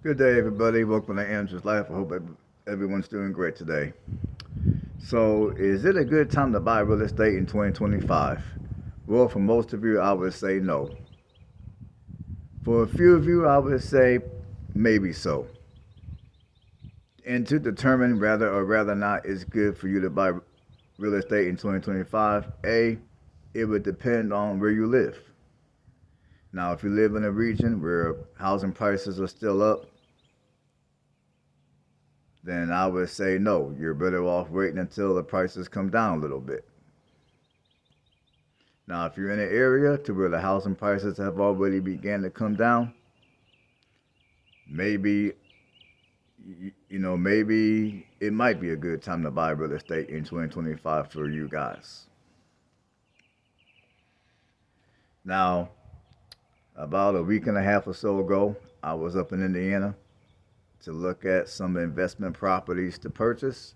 Good day, everybody. Welcome to Andrew's Life. I hope everyone's doing great today. So, is it a good time to buy real estate in 2025? Well, for most of you, I would say no. For a few of you, I would say maybe so. And to determine whether or rather not it's good for you to buy real estate in 2025, it would depend on where you live. Now, if you live in a region where housing prices are still up, then I would say no. You're better off waiting until the prices come down a little bit. Now, if you're in an area to where the housing prices have already began to come down, maybe maybe it might be a good time to buy real estate in 2025 for you guys. Now, about a week and a half or so ago, I was up in Indiana to look at some investment properties to purchase.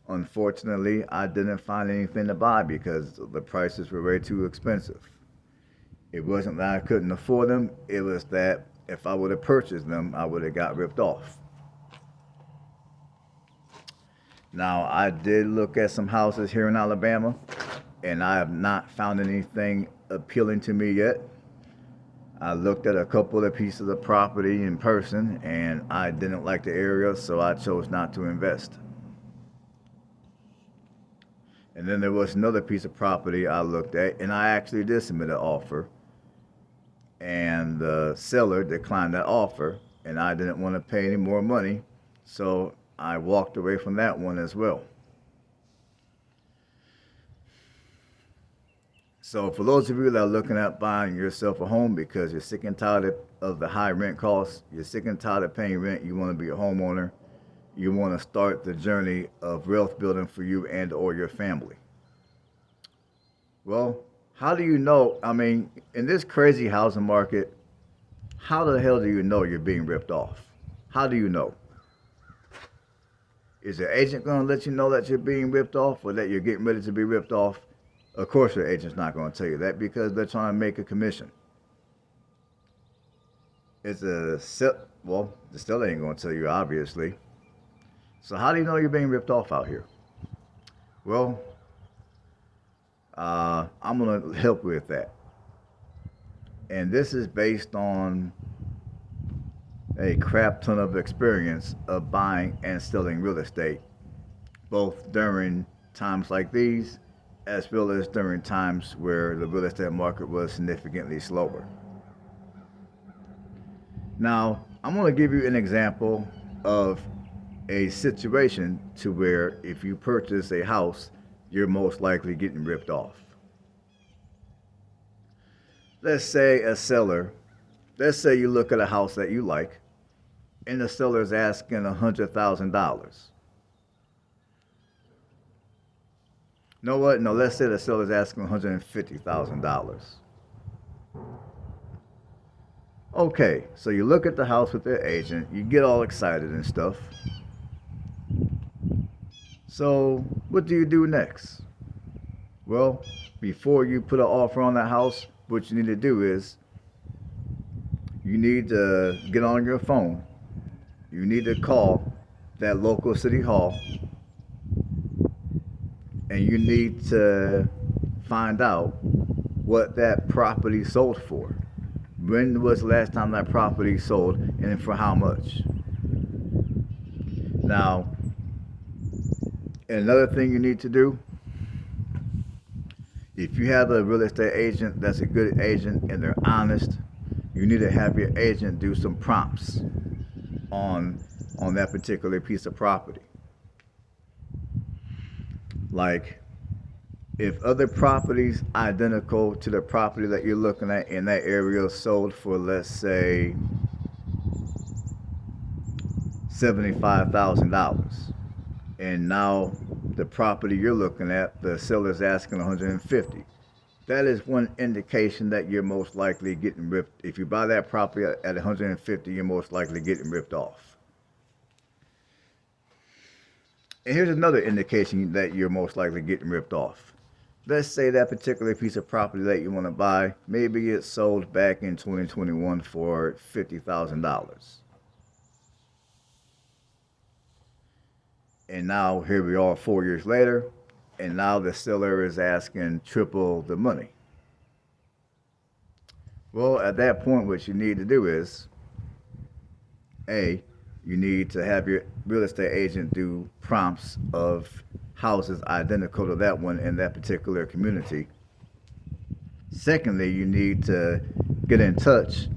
Unfortunately, I didn't find anything to buy because the prices were way too expensive. It wasn't that I couldn't afford them, it was that if I would have purchased them, I would have got ripped off. Now, I did look at some houses here in Alabama, and I have not found anything appealing to me yet. I looked at a couple of pieces of property in person, and I didn't like the area, so I chose not to invest. And then there was another piece of property I looked at, and I actually did submit an offer, and the seller declined that offer, and I didn't want to pay any more money, so I walked away from that one as well. So for those of you that are looking at buying yourself a home because you're sick and tired of the high rent costs, you're sick and tired of paying rent, you want to be a homeowner, you want to start the journey of wealth building for you and or your family. Well, how do you know? I mean, in this crazy housing market, how the hell do you know you're being ripped off? How do you know? Is your agent going to let you know that you're being ripped off or that you're getting ready to be ripped off? Of course, your agent's not going to tell you that because they're trying to make a commission. It's well, the seller ain't going to tell you, obviously. So, how do you know you're being ripped off out here? Well, I'm going to help with that. And this is based on a crap ton of experience of buying and selling real estate, both during times like these as well as during times where the real estate market was significantly slower. Now, I'm going to give you an example of a situation to where if you purchase a house, you're most likely getting ripped off. Let's say a seller, let's say you look at a house that you like, and the seller is asking $100,000. Know what? No, let's say the seller's asking $150,000. Okay, so you look at the house with their agent, you get all excited and stuff. So, what do you do next? Well, before you put an offer on that house, what you need to do is you need to get on your phone. You need to call that local city hall and you need to find out what that property sold for. When was the last time that property sold and for how much? Now, another thing you need to do, if you have a real estate agent that's a good agent and they're honest, you need to have your agent do some prompts on on that particular piece of property. Like if other properties identical to the property that you're looking at in that area sold for, let's say, $75,000, and now the property you're looking at, the seller's asking 150. That is one indication that you're most likely getting ripped. If you buy that property at 150, you're most likely getting ripped off. And here's another indication that you're most likely getting ripped off. Let's say that particular piece of property that you want to buy, maybe it sold back in 2021 for $50,000. And now here we are 4 years later, and now the seller is asking triple the money. Well, at that point, what you need to do is A, you need to have your real estate agent do prompts of houses identical to that one in that particular community. Secondly, you need to get in touch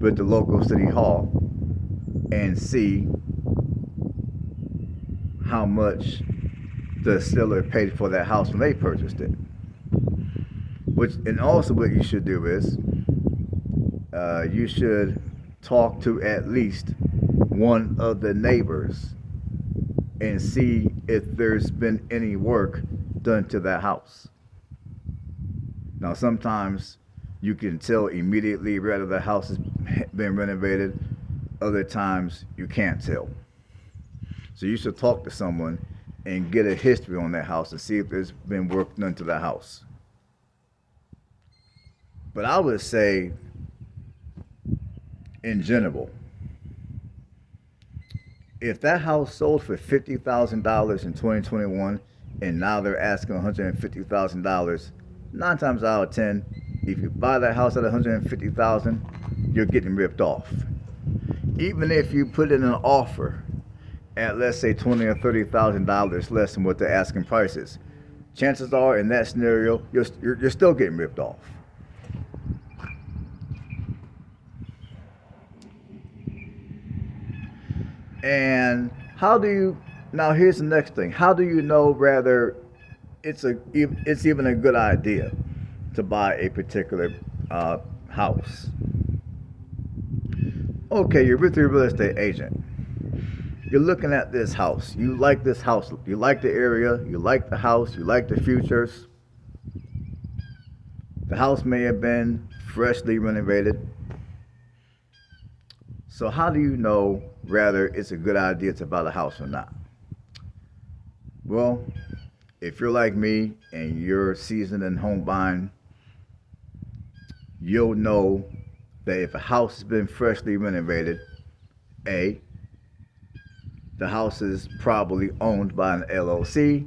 with the local city hall and see how much the seller paid for that house when they purchased it. And also what you should do is you should talk to at least one of the neighbors and see if there's been any work done to that house. Now, sometimes you can tell immediately whether the house has been renovated. Other times you can't tell. So you should talk to someone and get a history on that house and see if there's been work done to the house. But I would say, in general, if that house sold for $50,000 in 2021 and now they're asking $150,000, 9 times out of 10, if you buy that house at $150,000, you're getting ripped off. Even if you put in an offer at, let's say, $20,000 or $30,000 less than what the asking price is, chances are in that scenario you're still getting ripped off. And now here's the next thing. How do you know whether it's even a good idea to buy a particular house? Okay, you're with your real estate agent. You're looking at this house. You like this house. You like the area. You like the house. You like the features. The house may have been freshly renovated. So how do you know whether it's a good idea to buy the house or not? Well, if you're like me and you're seasoned in home buying, you'll know that if a house has been freshly renovated, A, the house is probably owned by an LLC,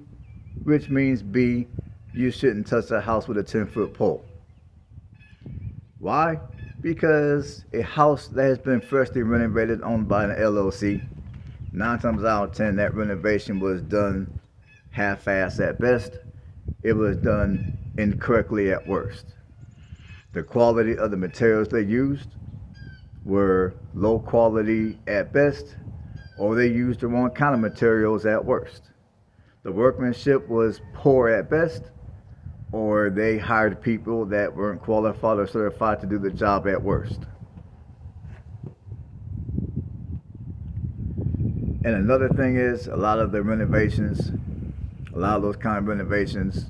which means B, you shouldn't touch the house with a 10-foot pole. Why? Because a house that has been freshly renovated owned by an LLC, 9 times out of 10, that renovation was done half-assed at best. It was done incorrectly at worst. The quality of the materials they used were low quality at best, or they used the wrong kind of materials at worst. The workmanship was poor at best, or they hired people that weren't qualified or certified to do the job at worst. And another thing is, a lot of those kind of renovations,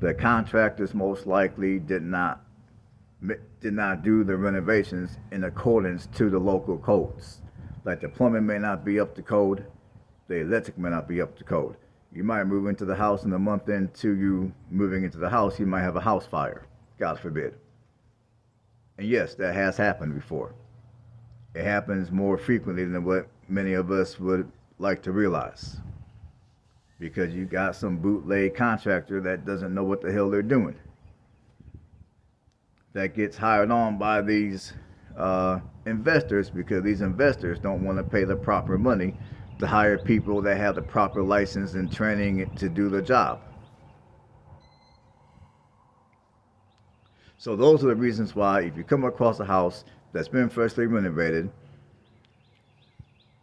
the contractors most likely did not do the renovations in accordance to the local codes. Like the plumbing may not be up to code, the electric may not be up to code. You might move into the house, and a month into you moving into the house, you might have a house fire, God forbid. And yes, that has happened before. It happens more frequently than what many of us would like to realize. Because you got some bootleg contractor that doesn't know what the hell they're doing, that gets hired on by these investors, because these investors don't want to pay the proper money to hire people that have the proper license and training to do the job. So those are the reasons why, if you come across a house that's been freshly renovated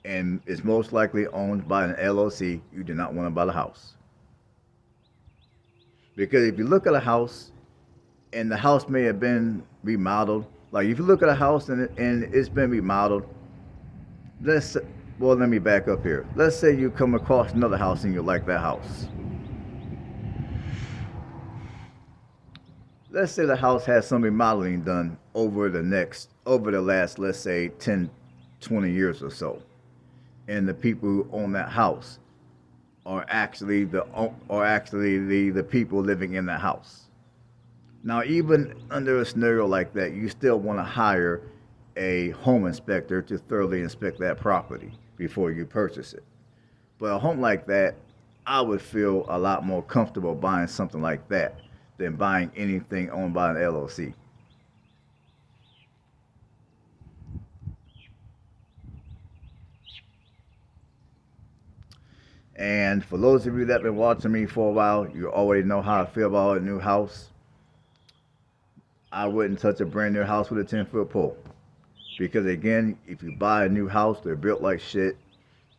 and is most likely owned by an LLC, you do not want to buy the house. Because if you look at a house and the house may have been remodeled, like if you look at a house and it's been remodeled, let me back up here. Let's say you come across another house and you like that house. Let's say the house has some remodeling done over the last, let's say, 10, 20 years or so. And the people who own that house are actually the people living in that house. Now, even under a scenario like that, you still want to hire a home inspector to thoroughly inspect that property before you purchase it. But a home like that, I would feel a lot more comfortable buying something like that than buying anything owned by an LLC. And for those of you that have been watching me for a while, you already know how I feel about a new house. I wouldn't touch a brand new house with a 10-foot pole. Because again, if you buy a new house, they're built like shit.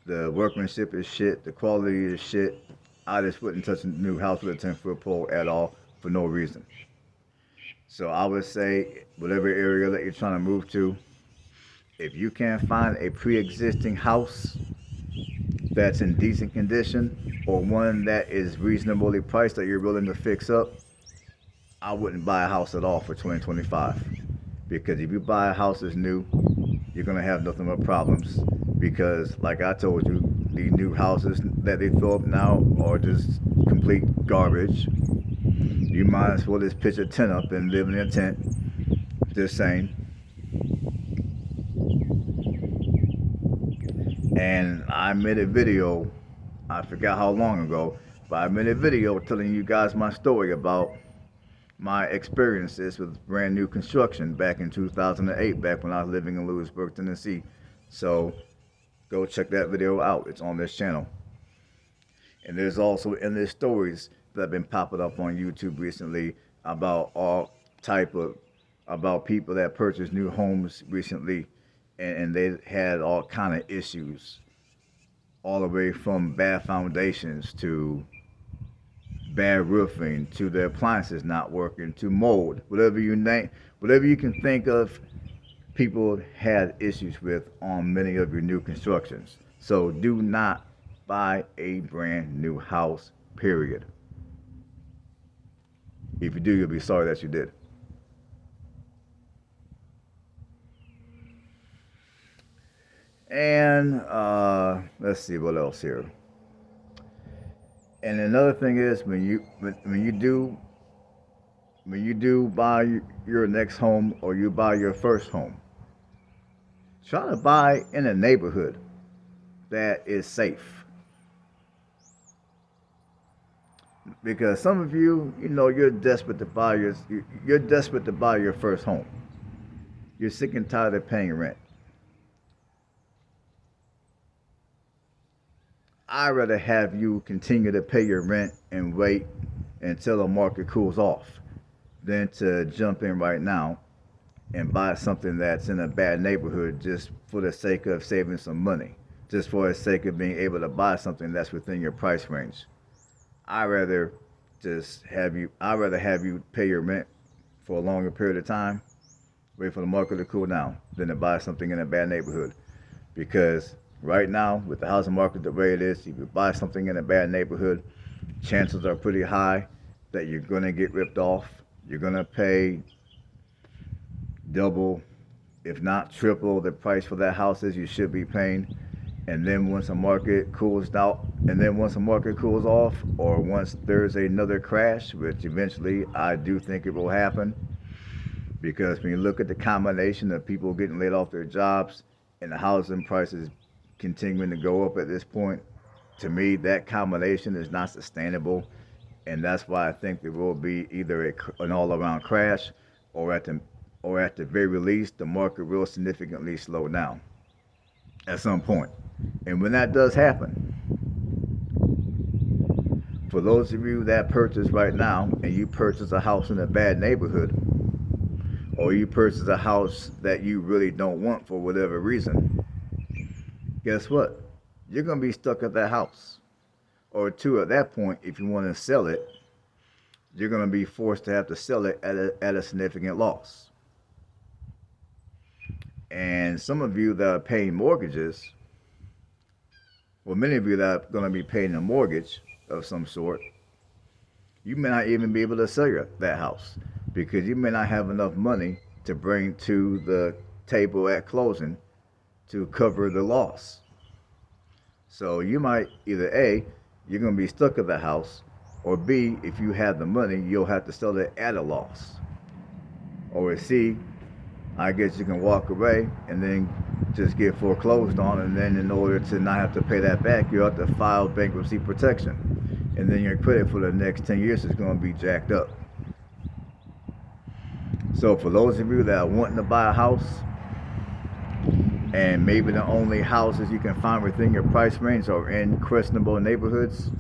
The workmanship is shit. The quality is shit. I just wouldn't touch a new house with a 10-foot pole at all for no reason. So I would say, whatever area that you're trying to move to, if you can't find a pre-existing house that's in decent condition or one that is reasonably priced that you're willing to fix up, I wouldn't buy a house at all for 2025. Because if you buy a house that's new, you're going to have nothing but problems. Because, like I told you, the new houses that they throw up now are just complete garbage. You might as well just pitch a tent up and live in a tent. Just saying. And I made a video, I forgot how long ago, but I made a video telling you guys my story about my experiences with brand new construction back in 2008, back when I was living in Lewisburg, Tennessee. So go check that video out. It's on this channel. And there's also endless stories that have been popping up on YouTube recently about all type of, about people that purchased new homes recently, and they had all kind of issues, all the way from bad foundations to bad roofing to the appliances not working to mold, whatever you name, whatever you can think of, people had issues with on many of your new constructions. So do not buy a brand new house, period. If you do, you'll be sorry that you did. And let's see what else here. And another thing is when you do buy your next home or you buy your first home, try to buy in a neighborhood that is safe. Because some of you, you're desperate to buy your first home. You're sick and tired of paying rent. I'd rather have you continue to pay your rent and wait until the market cools off than to jump in right now and buy something that's in a bad neighborhood just for the sake of saving some money, just for the sake of being able to buy something that's within your price range. I'd rather have you pay your rent for a longer period of time, wait for the market to cool down, than to buy something in a bad neighborhood. Because right now, with the housing market the way it is, if you buy something in a bad neighborhood, chances are pretty high that you're going to get ripped off. You're going to pay double, if not triple, the price for that house as you should be paying. And then once the market cools out, and then once the market cools off, or once there's another crash, which eventually I do think it will happen, because when you look at the combination of people getting laid off their jobs and the housing prices continuing to go up at this point, to me that combination is not sustainable, and that's why I think there will be either an all-around crash, or at the very least the market will significantly slow down at some point. And when that does happen, for those of you that purchase right now and you purchase a house in a bad neighborhood, or you purchase a house that you really don't want for whatever reason, guess what? You're going to be stuck at that house. Or two, at that point, if you want to sell it, you're going to be forced to have to sell it at a significant loss. And some of you that are paying mortgages, well, many of you that are going to be paying a mortgage of some sort, you may not even be able to sell that house because you may not have enough money to bring to the table at closing to cover the loss. So you might either A, you're going to be stuck at the house, or B, if you have the money, you'll have to sell it at a loss. Or C, I guess you can walk away and then just get foreclosed on, and then in order to not have to pay that back, you have to file bankruptcy protection, and then your credit for the next 10 years is going to be jacked up. So for those of you that are wanting to buy a house, and maybe the only houses you can find within your price range are in questionable neighborhoods,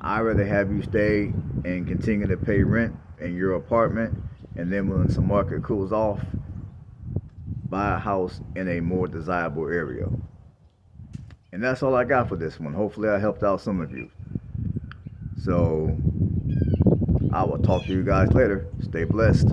I'd rather have you stay and continue to pay rent in your apartment, and then when some market cools off, buy a house in a more desirable area. And that's all I got for this one. Hopefully I helped out some of you. So I will talk to you guys later. Stay blessed.